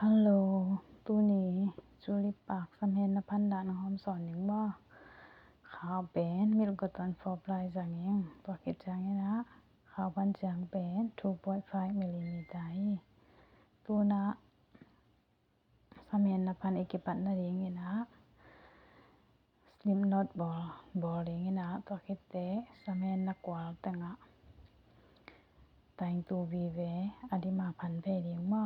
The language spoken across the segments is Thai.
ฮัลโหลตู้นี้จูริปากสำเห็นนพันดานหอมสอนหนึ่งบ่ข่าวเป็นมิลกตันฟอร์ปลายจังยังตัวคิดจังยังนะข่าวพันจังเป็น 2.5 มิลลิเมตรตู้นะสำเห็นนพันเอกปันนาเรียงยังนะสลิมน็อตบอลเรียงยังนะตัวคิดเตะสำเห็นนักวาลตังะแต่งตัววีเวอดีมาพันเพเรียงบ่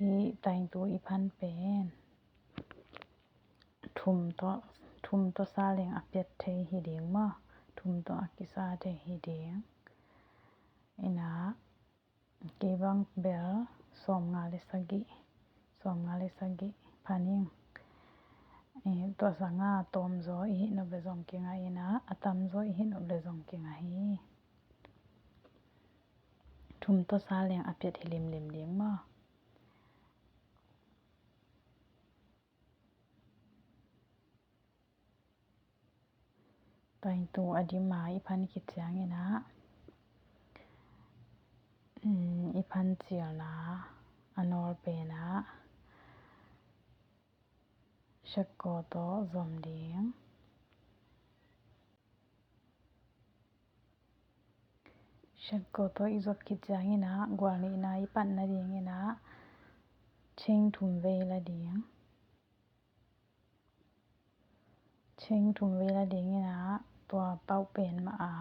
ฮีแต่งตัวอีพันเป็นทุมตัวซาเลียงอักเจ็ดเทฮีเดียงมาทุมตัวอักกิซาเทฮีเดียงอินะเก็บังเบลสอมงาเลสกิพันยิงตัวสังอาตอมโซอีหินอบเลซอมเกงไงนะอตัมโซอีหินอบเลซอมเกงไงทุมตัวซาเลียงอักเจ็ดฮีลิมเดียงมาแต่งตัวอดีมาอีพันคิดจังไงนะอีพันเจียวนะอนอลเปนะชักโกโตซอมเดียงชักโกโตอีจบคิดจังไงนะกว่านี้นะอีปันนาเดียงไงนะเชิงทุมเวลาเดียงไงนะตัวเป้าเป็นมาอา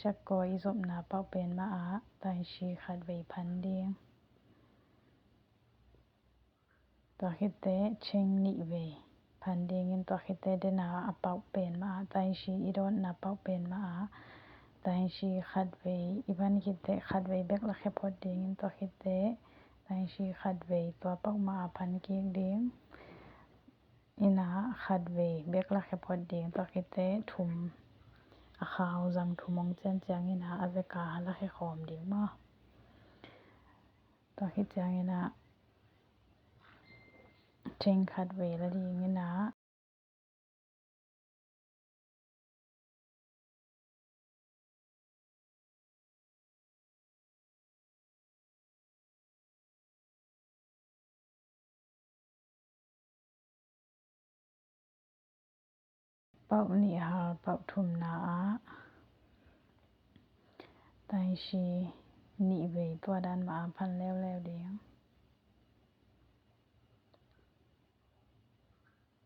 ชักโกอีจบนะเป้าเป็นมาอาแต่ชีขัดเวพันเดียงตัวคิดเตะเชิงนิเวพันเดียงตัวคิดเตะเดนะอเป้าเป็นมาแต่ชีอีโดนนะเป้าเป็นมาอาแต่ชีขัดเวอีพันคิดเตะขัดเวเบกละแค่พอเดียงตัวคิดเตะแต่ชีขัดเวตัวเป้ามาพันเกียงเดียงอินะขัดเวเบกละแค่พอเดียงตัวคิดเตะทุมอาขาวจังทุมองเจนจังอินะอเวกาละแค่ขอมเดียงมาตัวคิดจังอินะเชิงขัดเวละเดียงอินะเป้านี่ฮาเป้าทุมนาแต่ชีนิเวตัวดันมาพันแล้วเดียง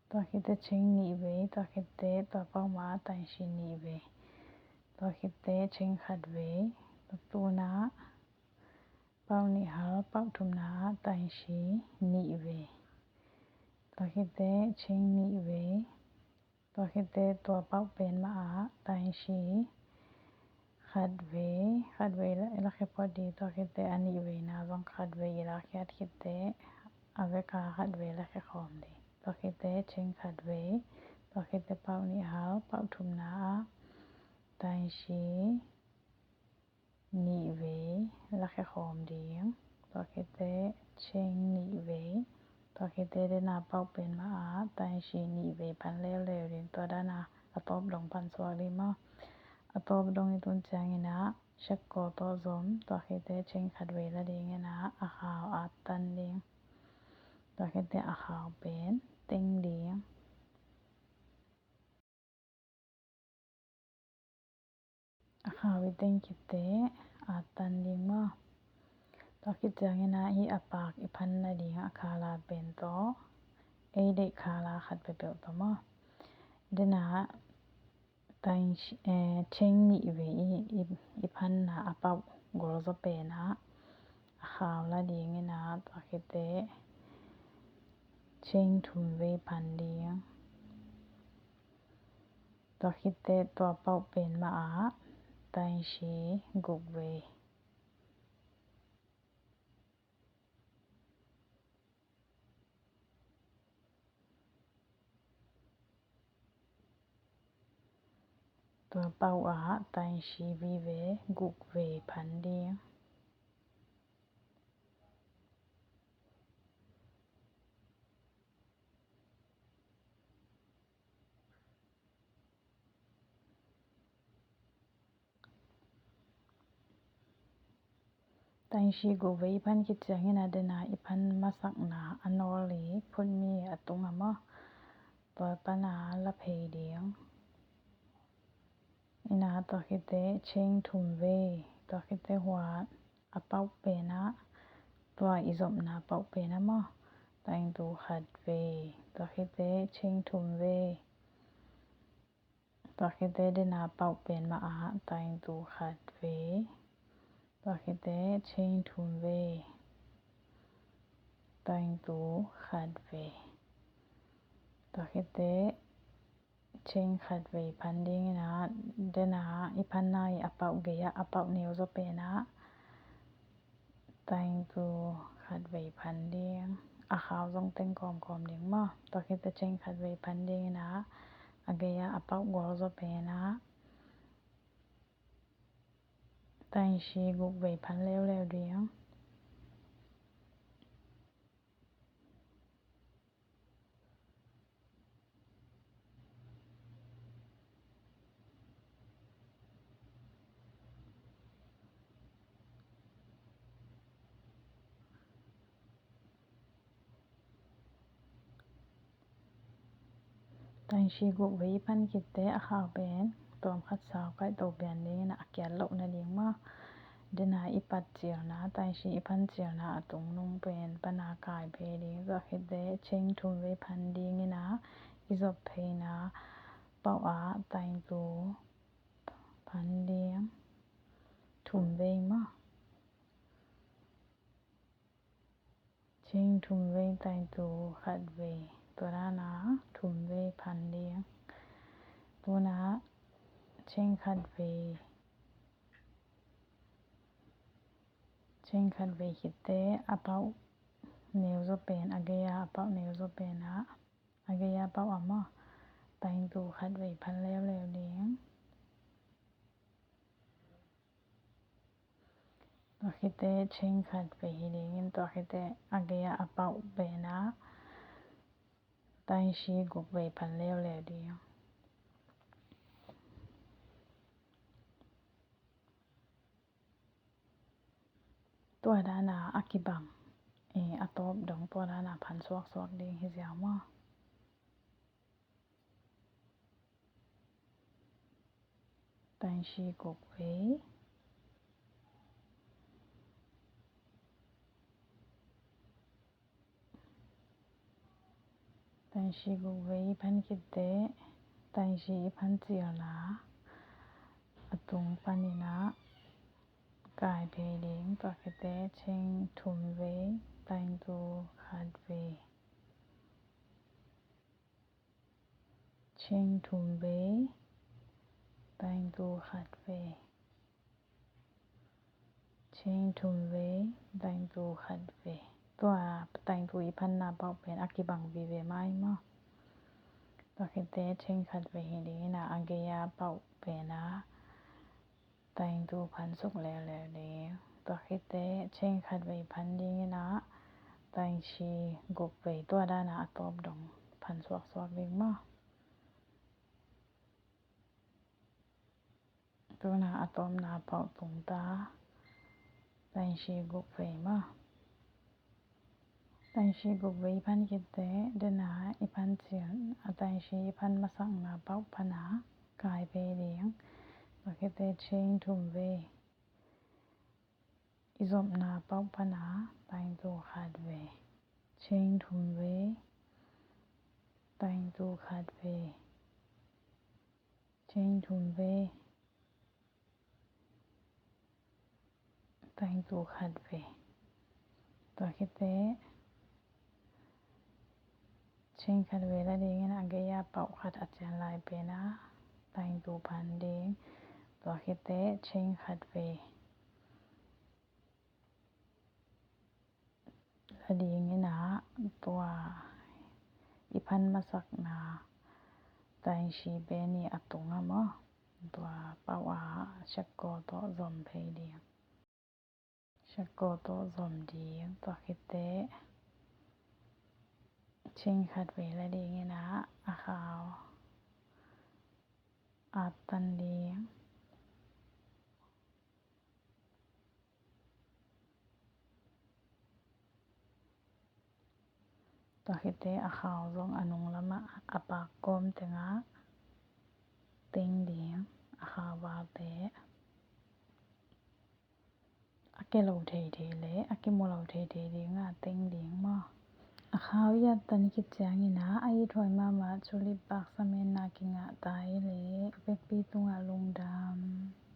ตัวคิดเตะเชิงนิเวตัวคิดเตะตัวเป้ามาแต่ชีนิเวตัวคิดเตะเชิงขัดเวตัวนาเป้านี่ฮาเป้าทุมนาแต่ชีนิเวตัวคิดเตะเชิงนิเวตัวคิดเตะตัวเป้าเป็นมาแต่ชีขัดเวละแค่พอดีตัวคิดเตะอันนี้เวนะต้องขัดเวละแค่คิดเตะอเวกาขัดเวละแค่ขอมดีตัวคิดเตะเชิงขัดเวตัวคิดเตะเป้านี่ฮาเป้าทุมนาแต่ชีนิเวละแค่ขอมดีตัวคิดเตะเชิงนิเวตัวคิดเตะเดนาเป้าเป็นมาแต่ชีนิเวพันแล้วเรียนตัวด้านนาอตบลงพันสวาริมาอตบลงอีตุนจังอินะชักโกโตซอมตัวคิดเตะเชิงขัดเวละเดียงอินะอาขาวอาตันเดียงตัวคิดเตะอาขาวเป็นเต็งเดียงอาขาววิเต็งคิดเตะอาตันเดียงมาตัวคิดจังอินะฮีอปากอีพันนาเดียงอาคาลาเป็นโตเอเดคาลาขัดไปเปิลตัวมาเดนะแต่เชิงนิเวอีพันนาอเป้ากรสเปนะอาขาวละเดียงอินะตัวคิดเตะเชิงทุมเวพันเดียงตัวคิดเตะตัวเป้าเป็นมาแต่ชีกุกเวตัวเป้าแต่ชีวีเวกุกเวพันเดียง တိုင်ရှိကိုဝေးဖန်ကိချင်နာဒနာအဖန်မဆက်နာအနော်လီဖွန်မီအတုံးအမတော်ပနာလဖေးဒီယအနာတော်ခိတဲ့ချင်းထုံဝေးတော်ခိတဲ့ဟွာအပေါက်ပေနာတော်ဣဇုံနာပေါက်ပေနာမတိုင်တူခတ်ဝေးတော်ခိတဲ့ချင်းထုံဝေးတော်ခိတဲ့ဒနာပေါက်ပင်မအားတိုင်တူခတ်ဝေးတော်ခိတဲ့ချင်းထုံဝေးတိုင်တူခတ်ဝေးတော်ခိတဲ့ချင်းခတ်ဝေးဖန်ဒင်းနာဒနာအဖန်နိုင်အပေါက်ကေယအပေါက်နေဥဇပေနာတိုင်တူခတ်ဝေးဖန်ဒင်းအခါဇုံတင်ကောမ်ကောမ်ဒင်းမတော်ခိတဲ့ချင်းခတ်ဝေးဖန်ဒင်းနာအကေယအပေါက်ဂောဇပေနာတိုင်ရှိဂုဝေးဖန်လဲလဲဒီယတိုင်ရှိဂုဝေးဖန်ကိတဲ့အခါပင်တော်ခတ်ဆောက်ကိုက်တော့ပြန်နေနာအကျလောက်နေဒီမဒနာအပတ်ချေနာတိုင်ရှိအဖန်ချေနာအတုံလုံးပင်ပနာကိုင်ဖေးဒီဇခိတဲ့ချင်းထုံဝေးဖန်ဒီငနာဣဇပ်ဖေးနာပေါအားတိုင်တူဖန်ဒီထုံဝေးမချင်းထုံဝေးတိုင်တူခတ်ဝေးတော်ရနာထုံဝေးဖန်ဒီตัวนะเช่งขัดเวคิดเตะอาเปาเนียวจะเป็นอาเกียอาเปาเนียวจะเป็นนะอาเกียอาเปาอ่ะมั้งแต่งตัวขัดเวพันแล้วเลี้ยงตัวคิดเตะเช่งขัดเวเลี้ยงตัวคิดเตะอาเกียอาเปาเป็นนะแต่งชีกุเวพันแล้วเลี้ยงตัวด้านหน้าอากิบังอาตบดงตัวด้านหน้าพันสวกเด้งให้เสียวมั้งแต่งชีกุเวแต่งชีกุเวพันคิดเตะแต่งชีพันเจียวนะอาตุงปันนี่นะกายเพลิงตัวคิดเตะเชิงทุนเวแต่งตัวขัดเวเชิงทุนเวแต่งตัวขัดเวเชิงทุนเวแต่งตัวขัดเวตัวแต่งตัวอีพันนาเปาเป็นอากิบังวีเวไม่มั้งตัวคิดเตะเชิงขัดเวเฮลินะอาเกียเปาเป็นนะแต่งตัวพันสุกแล้วตัวคิดเตะเช่งขัดไว้พันดีนะแต่งชีกบไว้ตัวด้านหน้าตบดงพันสวกเองมั้งตัวหน้าตบหน้าเป่าตรงตาแต่งชีกบไว้มั้งแต่งชีกบไว้พันคิดเตะเดินหน้าอีพันเสียนแต่งชีพันมาสั่งหน้าเป่าพันหากายไปเลี้ยงตัวคิดเตะเช่งทุ่มเวอิซบนาเป้าพนาแต่งตัวขาดเวเชิงทุนเวแต่งตัวขาดเวเชิงทุนเวแต่งตัวขาดเวตัวคิดเตะเชิงขาดเวแล้วดีงั้นอังเกียเป่าขาดอาจารย์ลายเปนะแต่งตัวพันดีตัวคิดเตะเชิงขาดเวดีงี้นะตัวอีพันมาสักนาแต่งชีเบนี่อตุงอะมั้งตัวป้าวาชักโกโตซอมเพย์ดีชักโกโตซอมดีตัวคิดเตะชิงขัดเวลดีงี้นะอาขาวอาตันดี ตัวคิดเตะอาขาวลงอนุงละมะอาปากกลมแต่งะติงเดียงอาขาวบาเตะอาเกลาเทเทเลยอากิโมลาเทเทเดียงะติงเดียงมออาขาวยัดตันคิดจางินะอายุถอยมาชุลิปากสมัยนากิงะตายเลยเป็กปีตุงะลงดำ